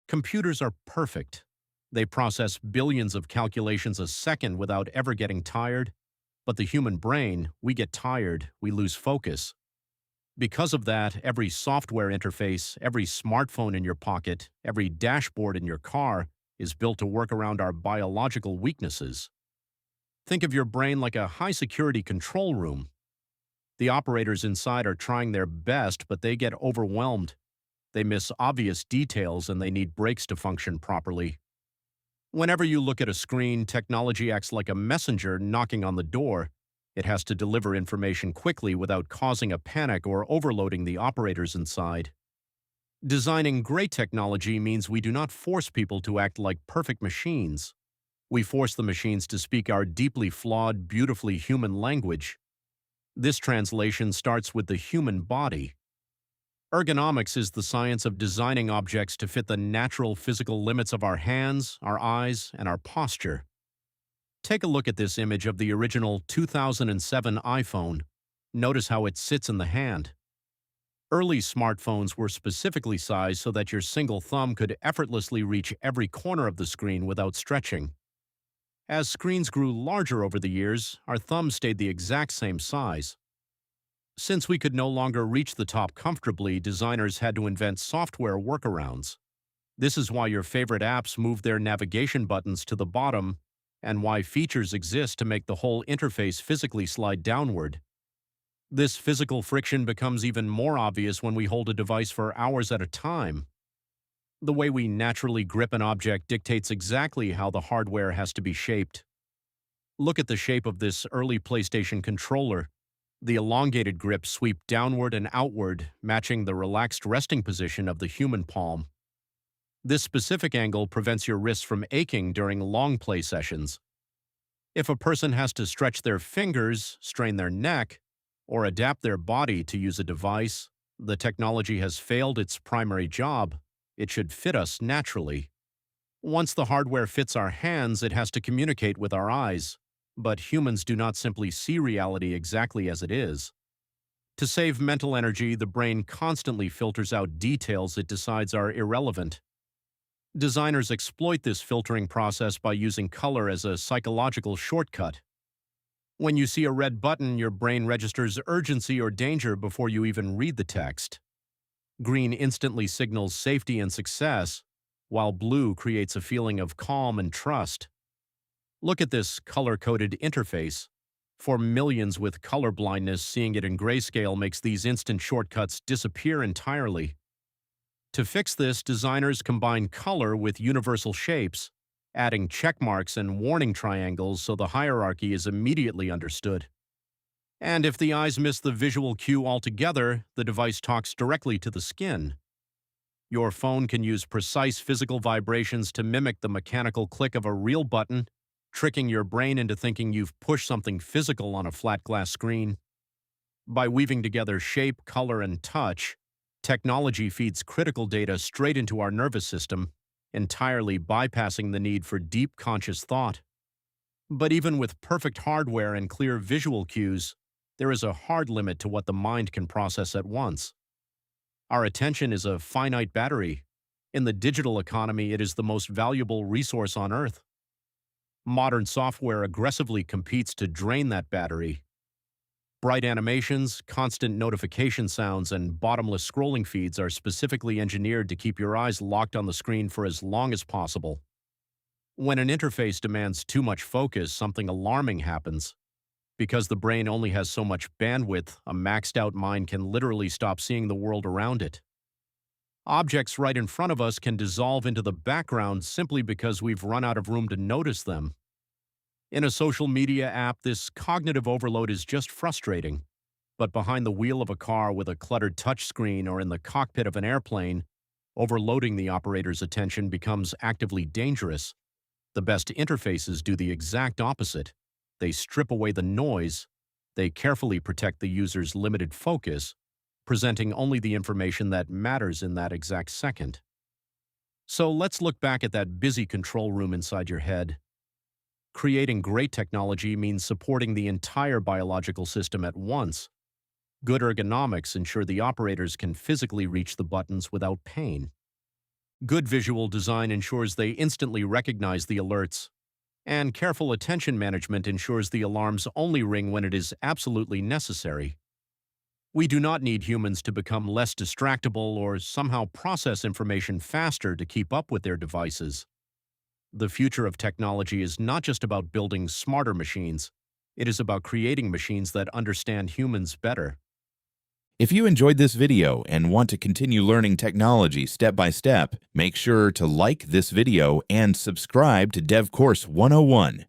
Computers are perfect. They process billions of calculations a second without ever getting tired. But the human brain, we get tired, we lose focus. Because of that, every software interface, every smartphone in your pocket, every dashboard in your car is built to work around our biological weaknesses. Think of your brain like a high-security control room. The operators inside are trying their best, but they get overwhelmed. They miss obvious details and they need breaks to function properly. Whenever you look at a screen, technology acts like a messenger knocking on the door. It has to deliver information quickly without causing a panic or overloading the operators inside. Designing great technology means we do not force people to act like perfect machines. We force the machines to speak our deeply flawed, beautifully human language. This translation starts with the human body. Ergonomics is the science of designing objects to fit the natural physical limits of our hands, our eyes, and our posture. Take a look at this image of the original 2007 iPhone. Notice how it sits in the hand. Early smartphones were specifically sized so that your single thumb could effortlessly reach every corner of the screen without stretching. As screens grew larger over the years, our thumbs stayed the exact same size. Since we could no longer reach the top comfortably, designers had to invent software workarounds. This is why your favorite apps move their navigation buttons to the bottom, and why features exist to make the whole interface physically slide downward. This physical friction becomes even more obvious when we hold a device for hours at a time. The way we naturally grip an object dictates exactly how the hardware has to be shaped. Look at the shape of this early PlayStation controller. The elongated grips sweep downward and outward, matching the relaxed resting position of the human palm. This specific angle prevents your wrists from aching during long play sessions. If a person has to stretch their fingers, strain their neck, or adapt their body to use a device, the technology has failed its primary job. It should fit us naturally. Once the hardware fits our hands, it has to communicate with our eyes. But humans do not simply see reality exactly as it is. To save mental energy, the brain constantly filters out details it decides are irrelevant. Designers exploit this filtering process by using color as a psychological shortcut. When you see a red button, your brain registers urgency or danger before you even read the text. Green instantly signals safety and success, while blue creates a feeling of calm and trust. Look at this color-coded interface. For millions with color blindness, seeing it in grayscale makes these instant shortcuts disappear entirely. To fix this, designers combine color with universal shapes, adding check marks and warning triangles so the hierarchy is immediately understood. And if the eyes miss the visual cue altogether, the device talks directly to the skin. Your phone can use precise physical vibrations to mimic the mechanical click of a real button, tricking your brain into thinking you've pushed something physical on a flat glass screen. By weaving together shape, color, and touch, technology feeds critical data straight into our nervous system, entirely bypassing the need for deep conscious thought. But even with perfect hardware and clear visual cues, there is a hard limit to what the mind can process at once. Our attention is a finite battery. In the digital economy, it is the most valuable resource on Earth. Modern software aggressively competes to drain that battery. Bright animations, constant notification sounds, and bottomless scrolling feeds are specifically engineered to keep your eyes locked on the screen for as long as possible. When an interface demands too much focus, something alarming happens. Because the brain only has so much bandwidth, a maxed-out mind can literally stop seeing the world around it. Objects right in front of us can dissolve into the background simply because we've run out of room to notice them. In a social media app, this cognitive overload is just frustrating. But behind the wheel of a car with a cluttered touchscreen or in the cockpit of an airplane, overloading the operator's attention becomes actively dangerous. The best interfaces do the exact opposite. They strip away the noise. They carefully protect the user's limited focus, presenting only the information that matters in that exact second. So let's look back at that busy control room inside your head. Creating great technology means supporting the entire biological system at once. Good ergonomics ensure the operators can physically reach the buttons without pain. Good visual design ensures they instantly recognize the alerts, and careful attention management ensures the alarms only ring when it is absolutely necessary. We do not need humans to become less distractible or somehow process information faster to keep up with their devices. The future of technology is not just about building smarter machines, it is about creating machines that understand humans better. If you enjoyed this video and want to continue learning technology step by step, make sure to like this video and subscribe to Dev Course 101.